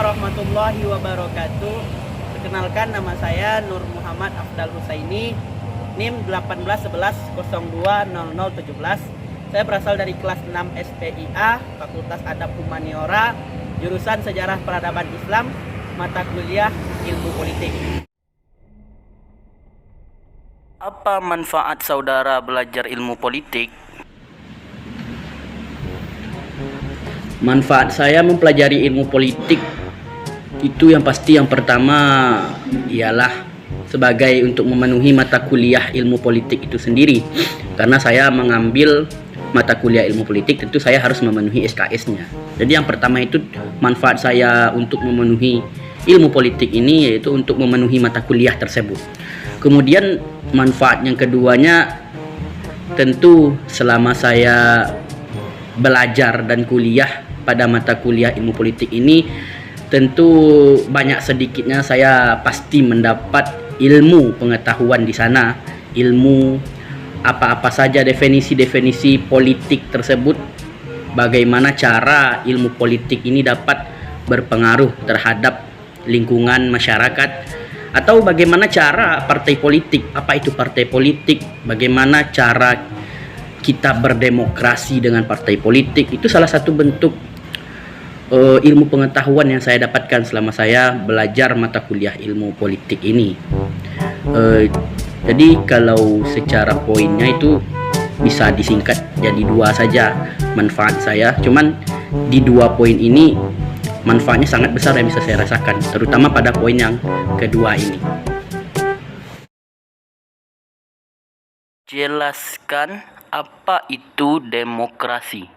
warahmatullahi wabarakatuh. Perkenalkan, nama saya Nur Muhammad Afdal Husaini, NIM 1811020017. Saya berasal dari kelas 6 SPIA, Fakultas Adab Humaniora, jurusan Sejarah Peradaban Islam, mata kuliah Ilmu Politik. Apa manfaat saudara belajar ilmu politik? Manfaat saya mempelajari ilmu politik itu yang pasti, yang pertama ialah sebagai untuk memenuhi mata kuliah ilmu politik itu sendiri. Karena saya mengambil mata kuliah ilmu politik, tentu saya harus memenuhi SKS-nya. Jadi yang pertama itu manfaat saya untuk memenuhi ilmu politik ini yaitu untuk memenuhi mata kuliah tersebut. Kemudian manfaat yang keduanya, tentu selama saya belajar dan kuliah pada mata kuliah ilmu politik ini, tentu banyak sedikitnya saya pasti mendapat ilmu pengetahuan di sana, ilmu apa-apa saja definisi-definisi politik tersebut, bagaimana cara ilmu politik ini dapat berpengaruh terhadap lingkungan masyarakat, atau bagaimana cara partai politik, apa itu partai politik, bagaimana cara kita berdemokrasi dengan partai politik. Itu salah satu bentuk ilmu pengetahuan yang saya dapatkan selama saya belajar mata kuliah ilmu politik ini. Jadi kalau secara poinnya itu bisa disingkat jadi dua saja manfaat saya. Cuman di dua poin ini manfaatnya sangat besar yang bisa saya rasakan, terutama pada poin yang kedua ini. Jelaskan apa itu demokrasi.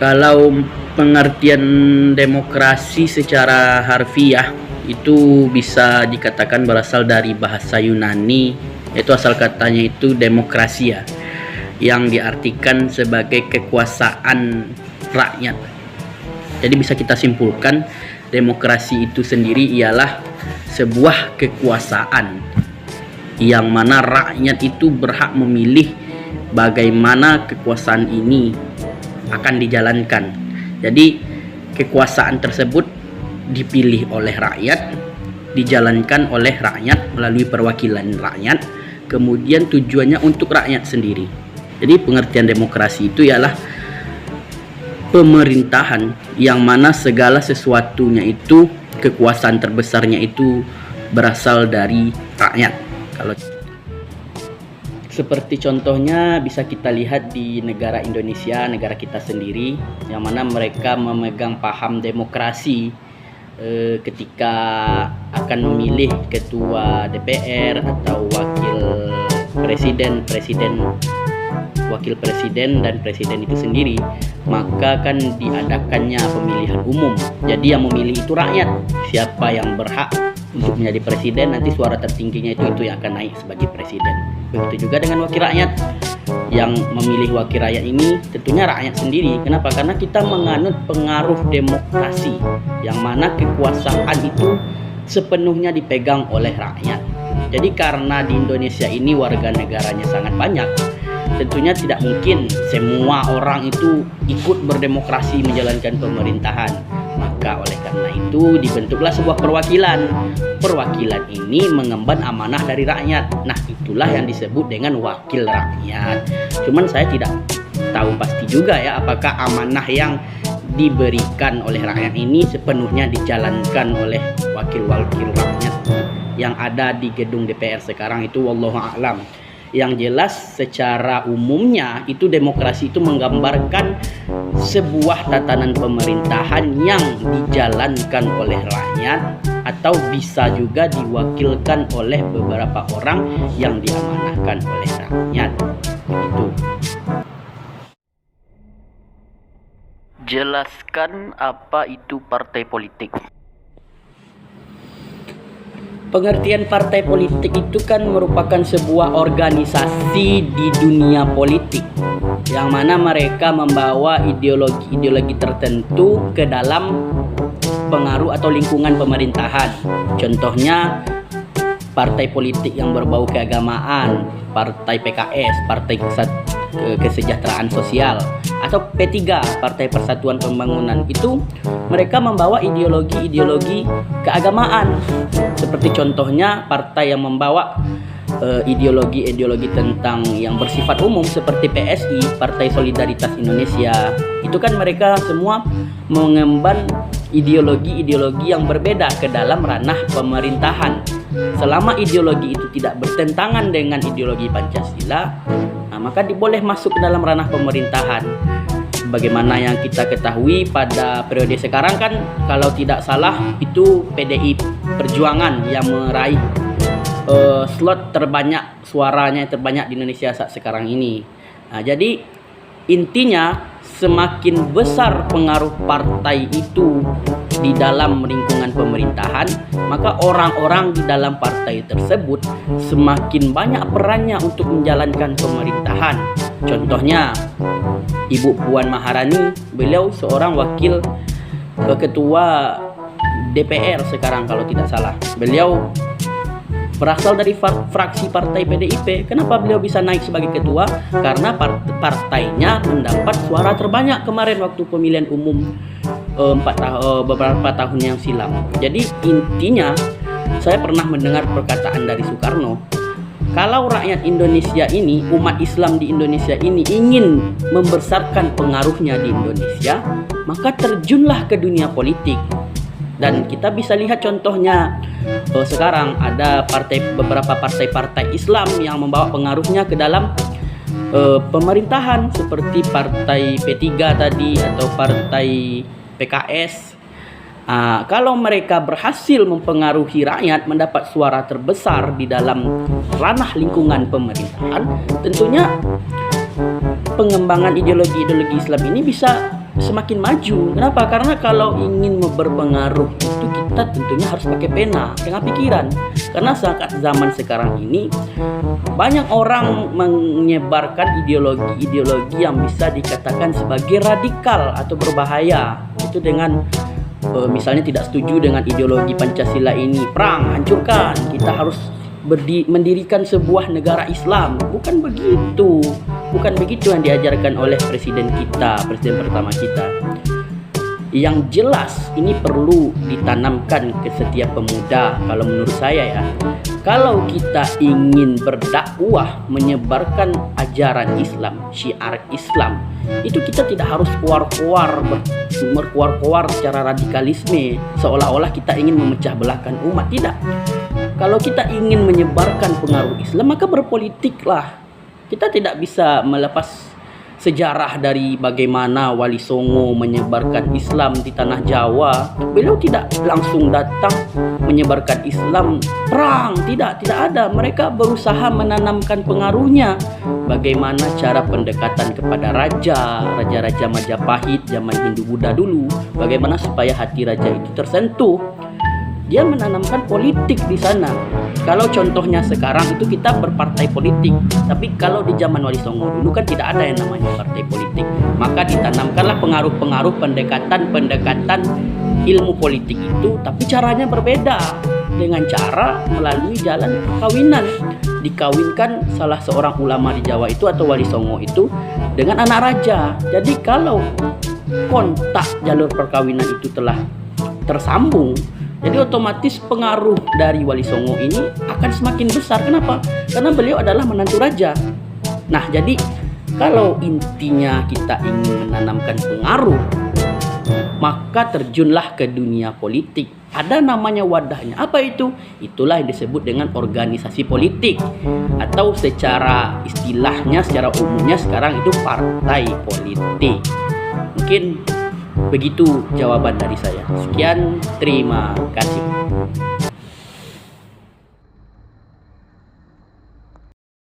Kalau pengertian demokrasi secara harfiah itu bisa dikatakan berasal dari bahasa Yunani, yaitu asal katanya itu demokrasia, yang diartikan sebagai kekuasaan rakyat. Jadi bisa kita simpulkan demokrasi itu sendiri ialah sebuah kekuasaan yang mana rakyat itu berhak memilih bagaimana kekuasaan ini akan dijalankan. Jadi kekuasaan tersebut dipilih oleh rakyat, dijalankan oleh rakyat melalui perwakilan rakyat, kemudian tujuannya untuk rakyat sendiri. Jadi pengertian demokrasi itu ialah pemerintahan yang mana segala sesuatunya itu, kekuasaan terbesarnya itu berasal dari rakyat. Kalau seperti contohnya bisa kita lihat di negara Indonesia, negara kita sendiri, yang mana mereka memegang paham demokrasi ketika akan memilih ketua DPR atau wakil presiden dan presiden itu sendiri, maka kan diadakannya pemilihan umum. Jadi yang memilih itu rakyat, siapa yang berhak untuk menjadi presiden, nanti suara tertingginya itu yang akan naik sebagai presiden. Begitu juga dengan wakil rakyat, yang memilih wakil rakyat ini tentunya rakyat sendiri. Kenapa? Karena kita menganut pengaruh demokrasi, yang mana kekuasaan itu sepenuhnya dipegang oleh rakyat. Jadi karena di Indonesia ini warga negaranya sangat banyak, tentunya tidak mungkin semua orang itu ikut berdemokrasi menjalankan pemerintahan. Maka oleh karena itu dibentuklah sebuah perwakilan. Perwakilan ini mengemban amanah dari rakyat. Nah, itulah yang disebut dengan wakil rakyat. Cuman saya tidak tahu pasti juga ya, apakah amanah yang diberikan oleh rakyat ini sepenuhnya dijalankan oleh wakil-wakil rakyat yang ada di gedung DPR sekarang itu, wallahu a'lam. Yang jelas secara umumnya itu demokrasi itu menggambarkan sebuah tatanan pemerintahan yang dijalankan oleh rakyat atau bisa juga diwakilkan oleh beberapa orang yang diamanahkan oleh rakyat. Begitu. Jelaskan apa itu partai politik. Pengertian partai politik itu kan merupakan sebuah organisasi di dunia politik, yang mana mereka membawa ideologi-ideologi tertentu ke dalam pengaruh atau lingkungan pemerintahan. Contohnya partai politik yang berbau keagamaan, partai PKS, Kesejahteraan Sosial, atau P3, Partai Persatuan Pembangunan. Itu mereka membawa ideologi-ideologi keagamaan, seperti contohnya partai yang membawa ideologi-ideologi tentang yang bersifat umum seperti PSI, Partai Solidaritas Indonesia. Itu kan mereka semua mengemban ideologi-ideologi yang berbeda ke dalam ranah pemerintahan. Selama ideologi itu tidak bertentangan dengan ideologi Pancasila, maka boleh masuk ke dalam ranah pemerintahan. Bagaimana yang kita ketahui pada periode sekarang kan, kalau tidak salah itu PDI Perjuangan yang meraih slot terbanyak, suaranya terbanyak di Indonesia saat sekarang ini. Jadi intinya semakin besar pengaruh partai itu di dalam lingkungan pemerintahan, maka orang-orang di dalam partai tersebut semakin banyak perannya untuk menjalankan pemerintahan. Contohnya Ibu Puan Maharani, beliau seorang wakil ketua DPR sekarang kalau tidak salah. Beliau berasal dari fraksi partai PDIP. Kenapa beliau bisa naik sebagai ketua? Karena partainya mendapat suara terbanyak kemarin waktu pemilihan umum beberapa tahun yang silam. Jadi intinya, saya pernah mendengar perkataan dari Soekarno, kalau rakyat Indonesia ini, umat Islam di Indonesia ini ingin membesarkan pengaruhnya di Indonesia, maka terjunlah ke dunia politik. Dan kita bisa lihat contohnya, sekarang ada beberapa partai-partai Islam yang membawa pengaruhnya ke dalam pemerintahan, seperti partai P3 tadi atau partai PKS. Kalau mereka berhasil mempengaruhi rakyat, mendapat suara terbesar di dalam ranah lingkungan pemerintahan, tentunya pengembangan ideologi-ideologi Islam ini bisa semakin maju. Kenapa? Karena kalau ingin berpengaruh itu kita tentunya harus pakai pena, dengan pikiran. Karena saat zaman sekarang ini banyak orang menyebarkan ideologi-ideologi yang bisa dikatakan sebagai radikal atau berbahaya. Itu dengan misalnya tidak setuju dengan ideologi Pancasila ini, perang, hancurkan, kita harus mendirikan sebuah negara Islam. Bukan begitu yang diajarkan oleh presiden pertama kita. Yang jelas ini perlu ditanamkan ke setiap pemuda kalau menurut saya ya. Kalau kita ingin berdakwah, menyebarkan ajaran Islam, syiar Islam, itu kita tidak harus berkuar-kuar secara radikalisme, seolah-olah kita ingin memecah belahkan umat. Tidak. Kalau kita ingin menyebarkan pengaruh Islam, maka berpolitiklah. Kita tidak bisa melepas sejarah dari bagaimana Wali Songo menyebarkan Islam di tanah Jawa. Beliau tidak langsung datang menyebarkan Islam perang, tidak ada. Mereka berusaha menanamkan pengaruhnya. Bagaimana cara pendekatan kepada raja-raja Majapahit zaman Hindu Buddha dulu, bagaimana supaya hati raja itu tersentuh. Dia menanamkan politik di sana. Kalau contohnya sekarang itu kita berpartai politik, tapi kalau di zaman Wali Songo dulu kan tidak ada yang namanya partai politik. Maka ditanamkanlah pengaruh-pengaruh pendekatan ilmu politik itu, tapi caranya berbeda, dengan cara melalui jalan perkawinan. Dikawinkan salah seorang ulama di Jawa itu atau Wali Songo itu dengan anak raja. Jadi kalau kontak jalur perkawinan itu telah tersambung, jadi otomatis pengaruh dari Wali Songo ini akan semakin besar. Kenapa? Karena beliau adalah menantu raja. Nah, jadi kalau intinya kita ingin menanamkan pengaruh, maka terjunlah ke dunia politik. Ada namanya wadahnya. Apa itu? Itulah yang disebut dengan organisasi politik. Atau secara istilahnya, secara umumnya sekarang itu partai politik. Mungkin begitu jawaban dari saya. Sekian, terima kasih.